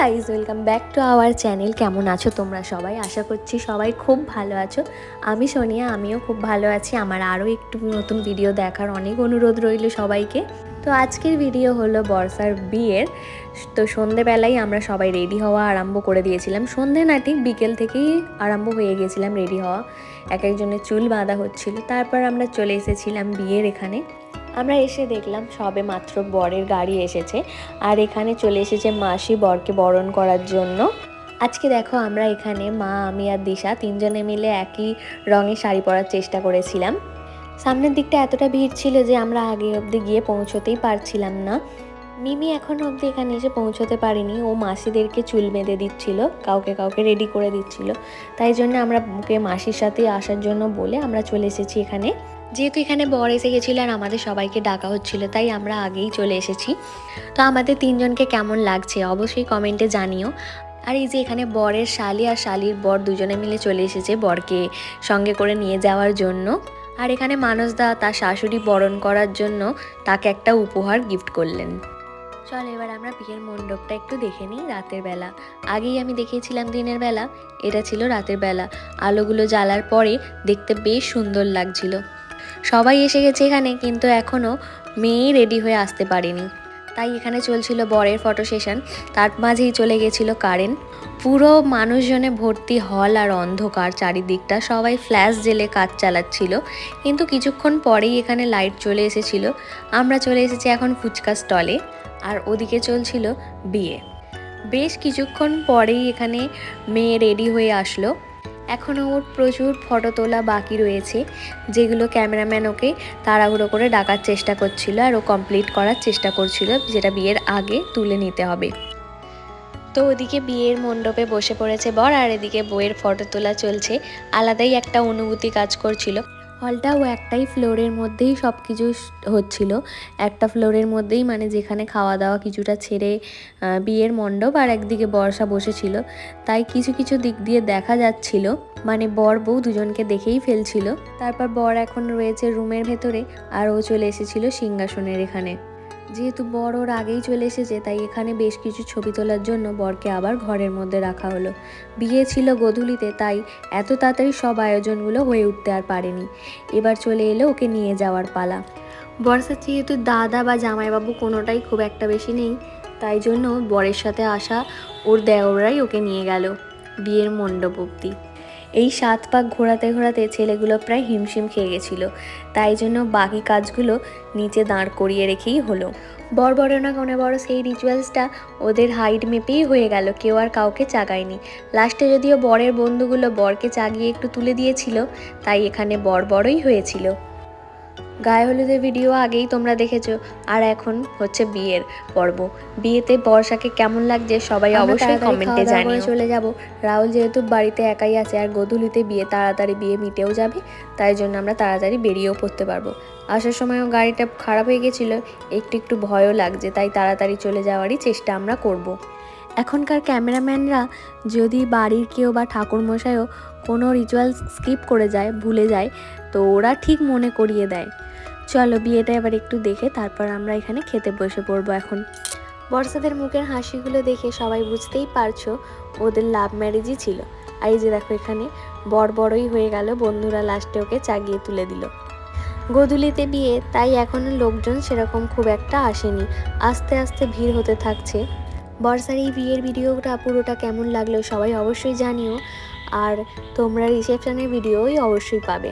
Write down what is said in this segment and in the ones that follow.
Guys, welcome back to our channel. কেমন আছো তোমরা সবাই? আশা করছি সবাই খুব ভালো আছো। আমি সোনিয়া, আমিও খুব ভালো আছি। আমার আরও একটু নতুন ভিডিও দেখার অনেক অনুরোধ রইল সবাইকে। তো আজকের ভিডিও হলো বর্ষার বিয়ের। তো সন্ধেবেলায় আমরা সবাই রেডি হওয়া আরম্ভ করে দিয়েছিলাম। সন্ধে না, ঠিক বিকেল থেকেই আরম্ভ হয়ে গিয়েছিলাম রেডি হওয়া। এক একজনের চুল বাঁধা হচ্ছিল। তারপর আমরা চলে এসেছিলাম বিয়ের এখানে। আমরা এসে দেখলাম সবে মাত্র বরের গাড়ি এসেছে, আর এখানে চলে এসেছে মাসি বরকে বরণ করার জন্য। আজকে দেখো, আমরা এখানে মা, আমি আর দিশা তিনজনে মিলে একই রঙের শাড়ি পরার চেষ্টা করেছিলাম। সামনের দিকটা এতটা ভিড় ছিল যে আমরা আগে অবধি গিয়ে পৌঁছতেই পারছিলাম না। মিমি এখনও অবধি এখানে এসে পৌঁছতে পারিনি। ও মাসিদেরকে চুল বেঁধে দিচ্ছিল, কাউকে কাউকে রেডি করে দিচ্ছিল। তাই জন্য আমরা ওকে মাসির সাথে আসার জন্য বলে আমরা চলে এসেছি এখানে। যেহেতু এখানে বর এসে গেছিলো আর আমাদের সবাইকে ডাকা হচ্ছিল, তাই আমরা আগেই চলে এসেছি। তো আমাদের তিনজনকে কেমন লাগছে অবশ্যই কমেন্টে জানিও। আর এই যে এখানে বরের শালি আর শালির বর দুজনে মিলে চলে এসেছে বরকে সঙ্গে করে নিয়ে যাওয়ার জন্য। আর এখানে মানসদা তার শাশুড়ি বরণ করার জন্য তাকে একটা উপহার গিফট করলেন। চল এবার আমরা বিয়ের মণ্ডপটা একটু দেখে নিই রাতের বেলা। আগেই আমি দেখিয়েছিলাম দিনের বেলা, এটা ছিল রাতের বেলা। আলোগুলো জ্বালার পরে দেখতে বেশ সুন্দর লাগছিল। সবাই এসে গেছে এখানে, কিন্তু এখনও মেয়েই রেডি হয়ে আসতে পারেনি। তাই এখানে চলছিল বরের ফটো সেশন। তার মাঝেই চলে গেছিল কারেন্ট। পুরো মানুষজনে ভর্তি হল আর অন্ধকার চারিদিকটা। সবাই ফ্ল্যাশ জেলে কাজ চালাচ্ছিল, কিন্তু কিছুক্ষণ পরেই এখানে লাইট চলে এসেছিল। আমরা চলে এসেছি এখন ফুচকা স্টলে, আর ওদিকে চলছিল বিয়ে। বেশ কিছুক্ষণ পরেই এখানে মেয়ে রেডি হয়ে আসলো। এখনও ওর প্রচুর ফটো তোলা বাকি রয়েছে, যেগুলো ক্যামেরাম্যান ওকে তাড়াহুড়ো করে ডাকার চেষ্টা করছিল, আর ও কমপ্লিট করার চেষ্টা করছিল, যেটা বিয়ের আগে তুলে নিতে হবে। তো ওদিকে বিয়ের মণ্ডপে বসে পড়েছে বর, আর এদিকে বইয়ের ফটো তোলা চলছে। আলাদাই একটা অনুভূতি কাজ করছিল। হলটাও একটাই ফ্লোরের মধ্যেই সব কিছু হচ্ছিল। একটা ফ্লোরের মধ্যেই, মানে যেখানে খাওয়া দাওয়া কিছুটা ছেড়ে বিয়ের মণ্ডপ, আর একদিকে বর্ষা বসেছিল। তাই কিছু কিছু দিক দিয়ে দেখা যাচ্ছিল, মানে বর বউ দুজনকে দেখেই ফেলছিল। তারপর বর এখন রয়েছে রুমের ভেতরে, আর ও চলে এসেছিল সিংহাসনের এখানে। যেহেতু বর ওর আগেই চলে এসেছে, তাই এখানে বেশ কিছু ছবি তোলার জন্য বরকে আবার ঘরের মধ্যে রাখা হলো। বিয়ে ছিল গোধূলিতে, তাই এত তাড়াতাড়ি সব আয়োজনগুলো হয়ে উঠতে আর পারেনি। এবার চলে এলো ওকে নিয়ে যাওয়ার পালা। বর্ষার যেহেতু দাদা বা জামাইবাবু কোনোটাই খুব একটা বেশি নেই, তাই জন্য বরের সাথে আসা ওর দেওররাই ওকে নিয়ে গেল বিয়ের মণ্ডপ অবধি। এই 7 পাক ঘোরাতে ঘোরাতে ছেলেগুলো প্রায় হিমশিম খেয়ে গেছিলো, তাই জন্য বাকি কাজগুলো নিচে দাঁড় করিয়ে রেখেই হলো। বড় না কোনে বড় সেই রিচুয়ালসটা ওদের হাইট মেপেই হয়ে গেল, কেউ আর কাউকে চাগায়নি। লাস্টে যদিও বরের বন্ধুগুলো বরকে চাগিয়ে একটু তুলে দিয়েছিল, তাই এখানে বড়ই হয়েছিল। গায়ে হলুদের ভিডিও আগেই তোমরা দেখেছো, আর এখন হচ্ছে বিয়ের পর্ব। বিয়েতে বর্ষাকে কেমন লাগছে সবাই অবশ্যই কমেন্টে জানিও। চলে যাব, রাহুল যেহেতু বাড়িতে একাই আছে, আর গোধূলিতে বিয়ে, তাড়াতাড়ি বিয়ে মিটেও যাবে, তাই জন্য আমরা তাড়াতাড়ি বেরিয়েও পড়তে পারবো। আসার সময়ও গাড়িটা খারাপ হয়ে গেছিলো, একটু ভয়ও লাগছে, তাই তাড়াতাড়ি চলে যাওয়ারই চেষ্টা আমরা করব। এখনকার ক্যামেরাম্যানরা যদি বাড়ির কেউ বা ঠাকুরমশাইও কোনো রিচুয়াল স্কিপ করে যায়, ভুলে যায়, তো ওরা ঠিক মনে করিয়ে দেয়। চলো বিয়েটা এবার একটু দেখে তারপর আমরা এখানে খেতে বসে পড়বো। এখন বর্ষাদের মুখের হাসিগুলো দেখে সবাই বুঝতেই পারছো ওদের লাভ ম্যারেজই ছিল। আর এই যে দেখো, এখানে বড়ই হয়ে গেল, বন্ধুরা লাস্টে ওকে চাগিয়ে তুলে দিল। গোধূলিতে বিয়ে, তাই এখনও লোকজন সেরকম খুব একটা আসেনি। আস্তে আস্তে ভিড় হতে থাকছে। বর্ষার এই বিয়ের ভিডিওটা পুরোটা কেমন লাগলো সবাই অবশ্যই জানিও, আর তোমরা রিসেপশনের ভিডিওই অবশ্যই পাবে।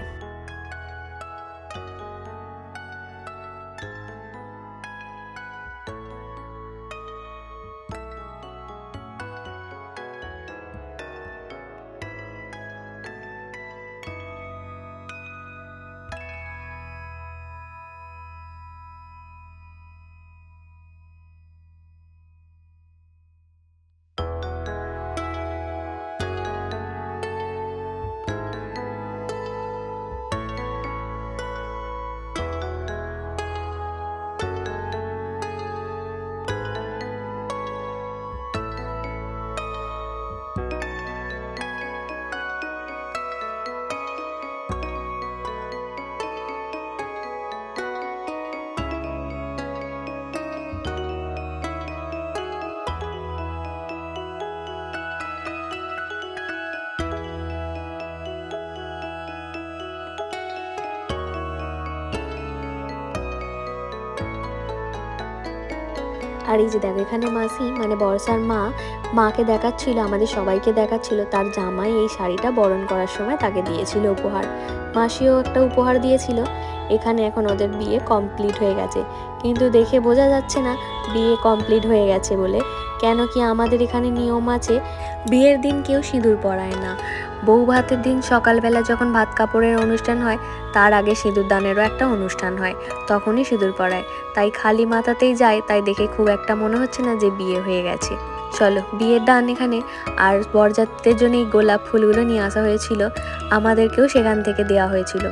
আর এই যে দেখো এখানে মাসি মানে বর্ষার মাকে দেখাচ্ছিল, আমাদের সবাইকে দেখাচ্ছিল তার জামাই এই শাড়িটা বরণ করার সময় তাকে দিয়েছিল উপহার। মাসিও একটা উপহার দিয়েছিল। এখানে এখন ওদের বিয়ে কমপ্লিট হয়ে গেছে, কিন্তু দেখে বোঝা যাচ্ছে না বিয়ে কমপ্লিট হয়ে গেছে বলে। কেন কি আমাদের এখানে নিয়ম আছে, বিয়ের দিন কেউ সিঁদুর পরায় না। বউ ভাতের দিন সকালবেলা যখন ভাত কাপড়ের অনুষ্ঠান হয়, তার আগে সিঁদুর দানেরও একটা অনুষ্ঠান হয়, তখনই সিঁদুর পরায়। তাই খালি মাথাতেই যায়, তাই দেখে খুব একটা মনে হচ্ছে না যে বিয়ে হয়ে গেছে। চলো বিয়ের দান এখানে। আর বরযাত্রীদের জন্য এই গোলাপ ফুলগুলো নিয়ে আসা হয়েছিল, আমাদেরকেও সেখান থেকে দেওয়া হয়েছিল।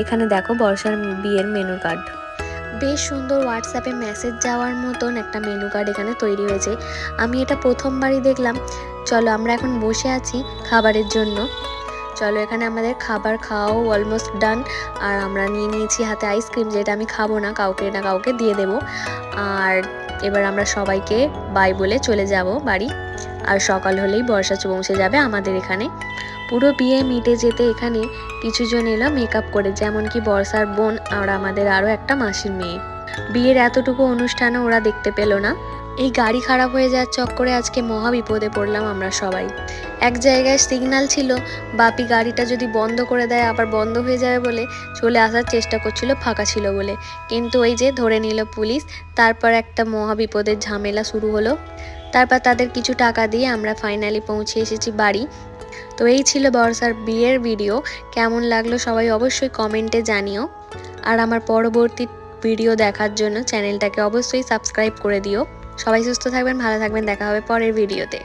এখানে দেখো বর্ষার বিয়ের মেনু কার্ড, বেশ সুন্দর হোয়াটসঅ্যাপে মেসেজ যাওয়ার মতন একটা মেনু কার্ড এখানে তৈরি হয়েছে। আমি এটা প্রথমবারই দেখলাম। চলো আমরা এখন বসে আছি খাবারের জন্য। চলো এখানে আমাদের খাবার খাওয়াও অলমোস্ট ডান। আর আমরা নিয়ে নিয়েছি হাতে আইসক্রিম, যেটা আমি খাবো না, কাউকে না কাউকে দিয়ে দেবো। আর এবার আমরা সবাইকে বাই বলে চলে যাব বাড়ি। আর সকাল হলেই বর্ষা পৌঁছে যাবে আমাদের এখানে। পুরো বিয়ে মিটে যেতে এখানে কিছুজন এলো মেকআপ করে, যেমন কি বর্ষার বোন আর আমাদের আরও একটা মাসির মেয়ে। বিয়ের এতটুকু অনুষ্ঠানও ওরা দেখতে পেল না। এই গাড়ি খারাপ হয়ে যাওয়ার চক্করে আজকে মহা বিপদে পড়লাম আমরা সবাই। এক জায়গায় সিগন্যাল ছিল, বাপি গাড়িটা যদি বন্ধ করে দেয় আবার বন্ধ হয়ে যাবে বলে চলে আসার চেষ্টা করছিল, ফাঁকা ছিল বলে। কিন্তু ওই যে ধরে নিল পুলিশ। তারপর একটা মহা বিপদের ঝামেলা শুরু হলো। তারপর তাদের কিছু টাকা দিয়ে আমরা ফাইনালি পৌঁছে এসেছি বাড়ি। তো এই ছিল বর্ষার বিয়ের ভিডিও। কেমন লাগলো সবাই অবশ্যই কমেন্টে জানিও। আর আমার পরবর্তী ভিডিও দেখার জন্য চ্যানেলটাকে অবশ্যই সাবস্ক্রাইব করে দিও। সবাই সুস্থ থাকবেন, ভালো থাকবেন, দেখা হবে পরের ভিডিওতে।